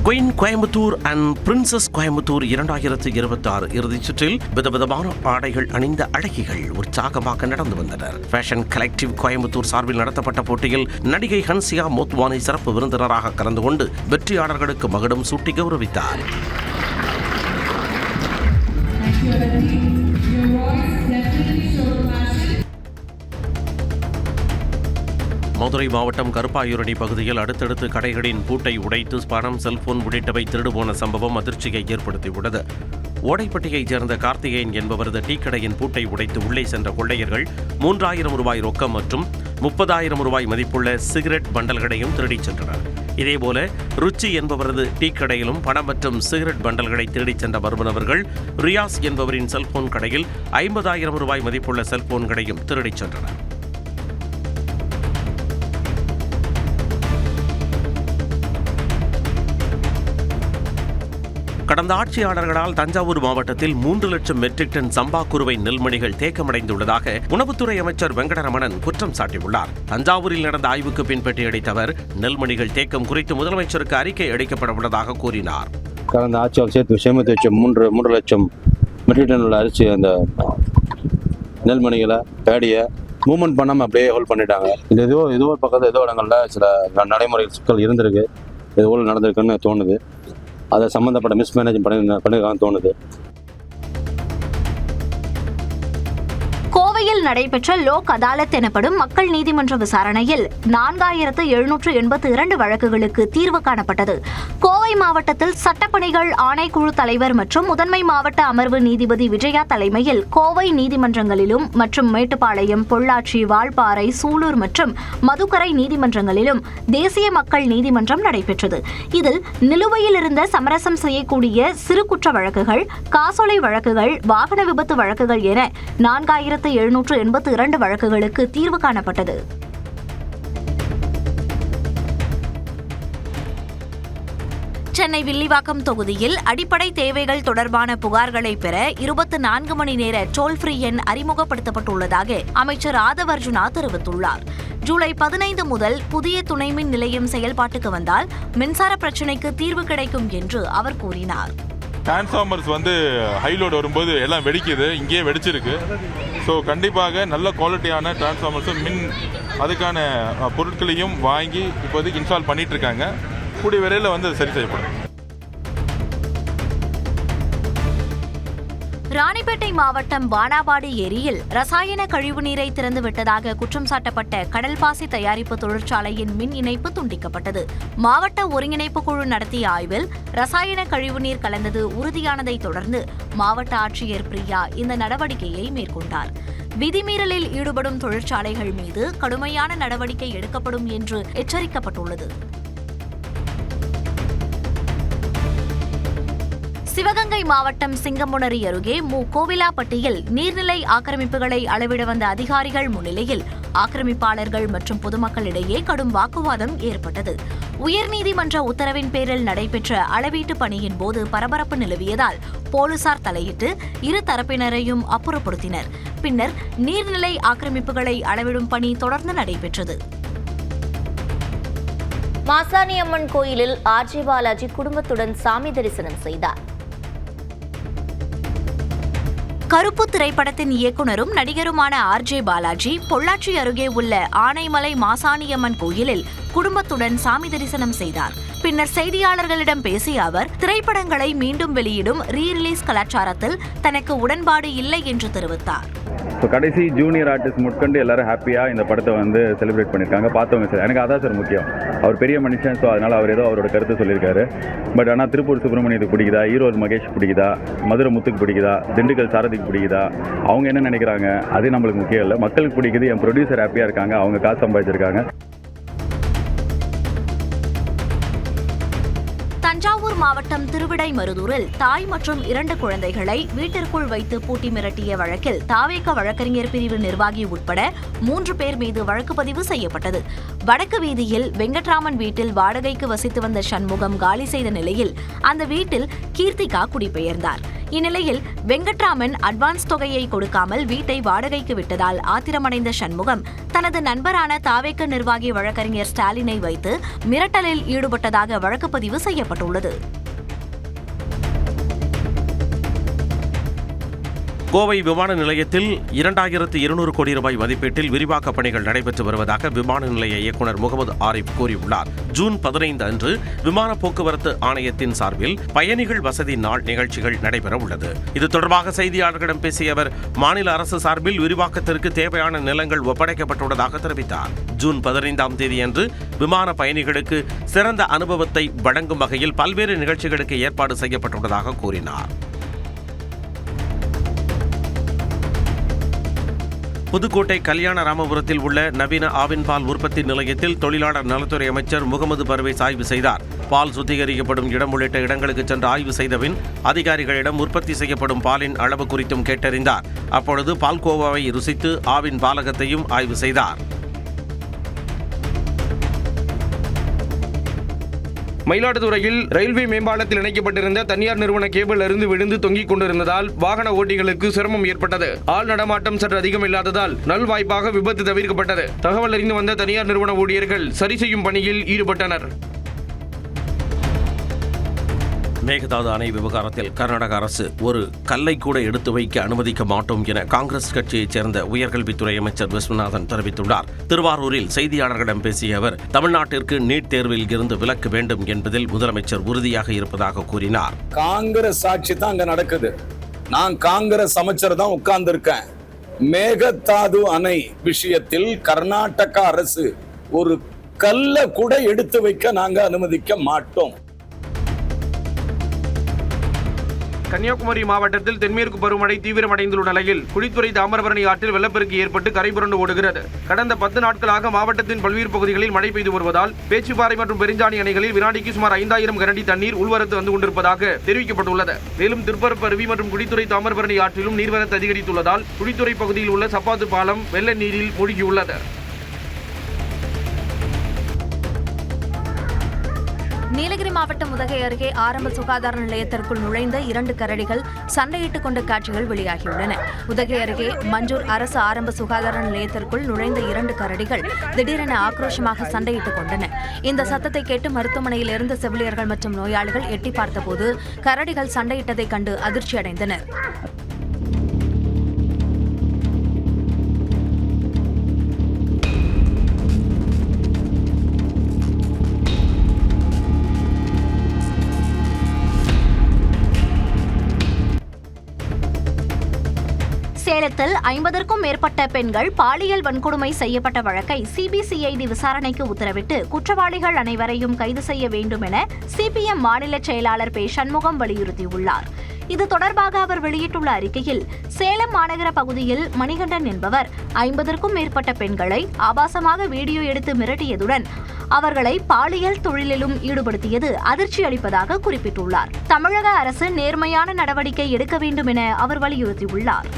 Queen Coimbatore and princess Coimbatore 2026 இறுதிச் சுற்றில் விதவிதமான ஆடைகள் அணிந்த அழகிகள் உற்சாகமாக நடந்து வந்தனர். ஃபேஷன் கலெக்டிவ் கோயம்புத்தூர் சார்பில் நடத்தப்பட்ட போட்டியில் நடிகை ஹன்சியா மோத்வானி சிறப்பு விருந்தினராக கலந்து கொண்டு வெற்றியாளர்களுக்கு மகுடம் சூட்டி கௌரவித்தார். மதுரை மாவட்டம் கருப்பாயூரணி பகுதியில் அடுத்தடுத்து கடைகளின் பூட்டை உடைத்து பணம், செல்போன் உள்ளிட்டவை திருடுபோன சம்பவம் அதிர்ச்சியை ஏற்படுத்தியுள்ளது. ஓடைப்பட்டியைச் சேர்ந்த கார்த்திகேயன் என்பவரது டீ கடையின் பூட்டை உடைத்து உள்ளே சென்ற கொள்ளையர்கள் 3000 ரூபாய் ரொக்கம் மற்றும் 30,000 ரூபாய் மதிப்புள்ள சிகரெட் பண்டல்களையும் திருடிச் சென்றனர். இதேபோல ருச்சி என்பவரது டீ கடையிலும் பணம் மற்றும் சிகரெட் பண்டல்களை திருடிச் சென்ற மர்ம நபர்கள் ரியாஸ் என்பவரின் செல்போன் கடையில் 50,000 ரூபாய் மதிப்புள்ள செல்போன்களையும் திருடிச் சென்றனர். கடந்த ஆட்சியாளர்களால் தஞ்சாவூர் மாவட்டத்தில் 3 லட்சம் மெட்ரிக் டன் சம்பா குறுவை நெல்மணிகள் தேக்கமடைந்துள்ளதாக உணவுத்துறை அமைச்சர் வெங்கடரமணன் குற்றம் சாட்டியுள்ளார். தஞ்சாவூரில் நடந்த ஆய்வுக்கு பின்பற்றி அளித்த அவர் நெல்மணிகள் தேக்கம் குறித்து முதலமைச்சருக்கு அறிக்கை அளிக்கப்பட உள்ளதாக கூறினார். கடந்த ஆட்சியால் சேர்த்து சேமித்து வச்ச 3 லட்சம் மெட்ரிக் டன் உள்ள அரிசி அந்த நெல்மணிகளை பேடியை மூவ்மெண்ட் பண்ணாமல் அப்படியே ஹோல்ட் பண்ணிட்டாங்க. இது ஏதோ ஒரு பக்கத்தில் ஏதோ இடங்களில் சில நடைமுறை சிக்கல் இருந்திருக்கு, இது போல் நடந்திருக்குன்னு தோணுது. அதை சம்மந்தப்பட்ட மிஸ்மேனேஜ் பண்ணிருக்கான்னு தோணுது. கோவையில் நடைபெற்ற லோக் அதாலத் எனப்படும் மக்கள் நீதிமன்ற விசாரணையில் 4782 வழக்குகளுக்கு தீர்வு காணப்பட்டது. கோவை மாவட்டத்தில் சட்டப்பணிகள் ஆணைக்குழு தலைவர் மற்றும் முதன்மை மாவட்ட அமர்வு நீதிபதி விஜயா தலைமையில் கோவை நீதிமன்றங்களிலும் மற்றும் மேட்டுப்பாளையம், பொள்ளாச்சி, வால்பாறை, சூலூர் மற்றும் மதுக்கரை நீதிமன்றங்களிலும் தேசிய மக்கள் நீதிமன்றம் நடைபெற்றது. இதில் நிலுவையில் இருந்த சமரசம் செய்யக்கூடிய சிறு குற்ற வழக்குகள், காசோலை வழக்குகள், வாகன விபத்து வழக்குகள் என 4782 வழக்குகளுக்கு தீர்வு காணப்பட்டது. சென்னை வில்லிவாக்கம் தொகுதியில் அடிப்படை தேவைகள் தொடர்பான புகார்களை பெற 24 மணி நேர டோல் ஃப்ரீ எண் அறிமுகப்படுத்தப்பட்டுள்ளதாக அமைச்சர் ஆதவ் அர்ஜுனா தெரிவித்துள்ளார். ஜூலை 15 முதல் புதிய துணை மின் நிலையம் செயல்பாட்டுக்கு வந்தால் மின்சார பிரச்சினைக்கு தீர்வு கிடைக்கும் என்று அவர் கூறினார். டிரான்ஸ்ஃபார்மர்ஸ் ஹைலோடு வரும்போது எல்லாம் வெடிக்குது, இங்கேயே வெடிச்சிருக்கு. ஸோ கண்டிப்பாக நல்ல குவாலிட்டியான டிரான்ஸ்ஃபார்மர்ஸும் அதுக்கான பொருட்களையும் வாங்கி இப்போதைக்கு இன்ஸ்டால் பண்ணிட்டு இருக்காங்க. கூடிய விரைவில் சரி செய்யப்படும். ராணிப்பேட்டை மாவட்டம் பானாபாடி ஏரியில் ரசாயன கழிவுநீரை திறந்துவிட்டதாக குற்றம் சாட்டப்பட்ட கடல்பாசி தயாரிப்பு தொழிற்சாலையின் மின் இணைப்பு துண்டிக்கப்பட்டது. மாவட்ட ஒருங்கிணைப்பு குழு நடத்திய ஆய்வில் ரசாயன கழிவுநீர் கலந்தது உறுதியானதை தொடர்ந்து மாவட்ட ஆட்சியர் பிரியா இந்த நடவடிக்கையை மேற்கொண்டார். விதிமீறலில் ஈடுபடும் தொழிற்சாலைகள் மீது கடுமையான நடவடிக்கை எடுக்கப்படும் என்று எச்சரிக்கப்பட்டுள்ளது. சிவகங்கை மாவட்டம் சிங்கமுனரி அருகே கோவிலாப்பட்டியில் நீர்நிலை ஆக்கிரமிப்புகளை அளவிட வந்த அதிகாரிகள் முன்னிலையில் ஆக்கிரமிப்பாளர்கள் மற்றும் பொதுமக்களிடையே கடும் வாக்குவாதம் ஏற்பட்டது. உயர்நீதிமன்ற உத்தரவின் பேரில் நடைபெற்ற அளவீட்டு பணியின் போது பரபரப்பு நிலவியதால் போலீசார் தலையிட்டு இரு தரப்பினரையும் அப்புறப்படுத்தினர். பின்னர் நீர்நிலை ஆக்கிரமிப்புகளை அளவிடும் பணி தொடர்ந்து நடைபெற்றது. மாசாணியம்மன் கோயிலில் ஆர்ஜே பாலாஜி குடும்பத்துடன் சாமி தரிசனம் செய்தார். கருப்பு திரைப்படத்தின் இயக்குனரும் நடிகருமான ஆர்ஜே பாலாஜி பொள்ளாச்சி அருகே உள்ள ஆனைமலை மாசாணியம்மன் கோயிலில் குடும்பத்துடன் சாமி தரிசனம் செய்தார். பின்னர் செய்தியாளர்களிடம் பேசிய அவர், திரைப்படங்களை மீண்டும் வெளியிடும் ரீரிலீஸ் கலாச்சாரத்தில் தனக்கு உடன்பாடு இல்லை என்று தெரிவித்தார். கடைசி ஜூனியர் ஆர்டிஸ்ட் முட்கொண்டு எல்லாரும் ஹாப்பியாக இந்த படத்தை செலிப்ரேட் பண்ணியிருக்காங்க. பார்த்தவங்க சார், எனக்கு அதான் சார் முக்கியம். அவர் பெரிய மனுஷன், ஸோ அதனால் அவர் ஏதோ அவரோட கருத்தை சொல்லியிருக்காரு. பட் ஆனால் திருப்பூர் சுப்பிரமணியத்துக்கு பிடிக்குதா, ஈரோடு மகேஷ் பிடிக்குதா, மதுரை முத்துக்கு பிடிக்குதா, திண்டுக்கல் சாரதிக்கு பிடிக்குதா, அவங்க என்ன நினைக்கிறாங்க அது நம்மளுக்கு முக்கியம் இல்லை. மக்களுக்கு பிடிக்குது, என் ப்ரொடியூசர் ஹாப்பியாக இருக்காங்க, அவங்க காசு சம்பாதிச்சிருக்காங்க. தஞ்சாவூர் மாவட்டம் திருவிடைமருதூரில் தாய் மற்றும் 2 குழந்தைகளை வீட்டிற்குள் வைத்து பூட்டி மிரட்டிய வழக்கில் தாவேக வழக்கறிஞர் பிரிவு நிர்வாகி உட்பட 3 பேர் மீது வழக்கு பதிவு செய்யப்பட்டது. வடக்கு வீதியில் வெங்கட்ராமன் வீட்டில் வாடகைக்கு வசித்து வந்த சண்முகம் காலி செய்த நிலையில் அந்த வீட்டில் கீர்த்திகா குடிபெயர்ந்தார். இந்நிலையில் வெங்கட்ராமன் அட்வான்ஸ் தொகையை கொடுக்காமல் வீட்டை வாடகைக்கு விட்டதால் ஆத்திரமடைந்த சண்முகம் தனது நண்பரான தாவேக நிர்வாகி வழக்கறிஞர் ஸ்டாலினை வைத்து மிரட்டலில் ஈடுபட்டதாக வழக்கு பதிவு செய்யப்பட்டுள்ளது. கோவை விமான நிலையத்தில் 2200 கோடி ரூபாய் மதிப்பீட்டில் விரிவாக்கப் பணிகள் நடைபெற்று வருவதாக விமான நிலைய இயக்குநர் முகமது ஆரிஃப் கூறியுள்ளார். ஜூன் 15 அன்று விமான போக்குவரத்து ஆணையத்தின் சார்பில் பயணிகள் வசதி நாள் நிகழ்ச்சிகள் நடைபெற உள்ளது. இது தொடர்பாக செய்தியாளர்களிடம் பேசிய அவர், மாநில அரசு சார்பில் விரிவாக்கத்திற்கு தேவையான நிலங்கள் ஒப்படைக்கப்பட்டுள்ளதாக தெரிவித்தார். ஜூன் 15ஆம் தேதியன்று விமான பயணிகளுக்கு சிறந்த அனுபவத்தை வழங்கும் வகையில் பல்வேறு நிகழ்ச்சிகளுக்கு ஏற்பாடு செய்யப்பட்டுள்ளதாக கூறினார். புதுக்கோட்டை கல்யாண ராமபுரத்தில் உள்ள நவீன ஆவின் பால் உற்பத்தி நிலையத்தில் தொழிலாளர் நலத்துறை அமைச்சர் முகமது பர்வேஸ் ஆய்வு செய்தார். பால் சுத்திகரிக்கப்படும் இடம் உள்ளிட்ட இடங்களுக்கு சென்று ஆய்வு செய்தபின் அதிகாரிகளிடம் உற்பத்தி செய்யப்படும் பாலின் அளவு குறித்தும் கேட்டறிந்தார். அப்பொழுது பால்கோவாவை ருசித்து ஆவின் பாலகத்தையும் ஆய்வு செய்தார். மயிலாடுதுறையில் ரயில்வே மேம்பாலத்தில் இணைக்கப்பட்டிருந்த தனியார் நிறுவன கேபிள் அருந்து விழுந்து தொங்கிக் கொண்டிருந்ததால் வாகன ஓட்டிகளுக்கு சிரமம் ஏற்பட்டது. ஆள் நடமாட்டம் சற்று அதிகம் இல்லாததால் நல்வாய்ப்பாக விபத்து தவிர்க்கப்பட்டது. தகவல் அறிந்து வந்த தனியார் நிறுவன ஊழியர்கள் சரி செய்யும் பணியில் ஈடுபட்டனர். மேகதாது அணை விவகாரத்தில் கர்நாடக அரசு ஒரு கல்லை கூட எடுத்து வைக்க அனுமதிக்க மாட்டோம் என காங்கிரஸ் கட்சியைச் சேர்ந்த உயர்கல்வித்துறை அமைச்சர் விஸ்வநாதன் தெரிவித்துள்ளார். திருவாரூரில் செய்தியாளர்களிடம் பேசிய அவர், தமிழ்நாட்டிற்கு நீட் தேர்வில் இருந்து விலக்கு வேண்டும் என்பதில் முதலமைச்சர் உறுதியாக இருப்பதாக கூறினார். காங்கிரஸ் ஆட்சி தான் அங்க நடக்குது. நான் காங்கிரஸ் அமைச்சர் தான் உட்கார்ந்து இருக்கேன். மேகதாது அணை விஷயத்தில் கர்நாடக அரசு ஒரு கல்ல கூட எடுத்து வைக்க நாங்க அனுமதிக்க மாட்டோம். கன்னியாகுமரி மாவட்டத்தில் தென்மேற்கு பருவமழை தீவிரமடைந்துள்ள நிலையில் குளித்துறை தாமிரபரணி ஆற்றில் வெள்ளப்பெருக்கு ஏற்பட்டு கரைபுரண்டு ஓடுகிறது. கடந்த 10 நாட்களாக மாவட்டத்தின் பல்வேறு பகுதிகளில் மழை பெய்து வருவதால் பேச்சிப்பாறை மற்றும் பெருஞ்சாணி அணைகளில் வினாடிக்கு சுமார் 5000 கனஅடி தண்ணீர் உள்வரத்து வந்து கொண்டிருப்பதாக தெரிவிக்கப்பட்டுள்ளது. மேலும் திருப்பரப்பு அருவி மற்றும் குளித்துறை தாமிரபரணி ஆற்றிலும் நீர்வரத்து அதிகரித்துள்ளதால் குளித்துறை பகுதியில் உள்ள சப்பாத்து பாலம் வெள்ள நீரில் மூழ்கியுள்ளது. நீலகிரி மாவட்டம் உதகை அருகே ஆரம்ப சுகாதார நிலையத்திற்குள் நுழைந்த 2 கரடிகள் சண்டையிட்டுக் கொண்ட காட்சிகள் வெளியாகியுள்ளன. உதகை அருகே மஞ்சூர் அரசு ஆரம்ப சுகாதார நிலையத்திற்குள் நுழைந்த 2 கரடிகள் திடீரென ஆக்ரோஷமாக சண்டையிட்டுக் கொண்டன. இந்த சத்தத்தை கேட்டு மருத்துவமனையில் இருந்த செவிலியர்கள் மற்றும் நோயாளிகள் எட்டி பார்த்தபோது கரடிகள் சண்டையிட்டதைக் கண்டு அதிர்ச்சியடைந்தனர். சேலத்தில் 50க்கும் மேற்பட்ட பெண்கள் பாலியல் வன்கொடுமை செய்யப்பட்ட வழக்கை சிபிசிஐடி விசாரணைக்கு உத்தரவிட்டு குற்றவாளிகள் அனைவரையும் கைது செய்ய வேண்டும் என சிபிஎம் மாநில செயலாளர் பே. சண்முகம் வலியுறுத்தியுள்ளார். இது தொடர்பாக அவர் வெளியிட்டுள்ள அறிக்கையில், சேலம் மாநகர பகுதியில் மணிகண்டன் என்பவர் 50க்கும் மேற்பட்ட பெண்களை ஆபாசமாக வீடியோ எடுத்து மிரட்டியதுடன் அவர்களை பாலியல் தொழிலிலும் ஈடுபடுத்தியது அதிர்ச்சி அளிப்பதாக குறிப்பிட்டுள்ளார். தமிழக அரசு நேர்மையான நடவடிக்கை எடுக்க வேண்டும் என அவர் வலியுறுத்தியுள்ளார்.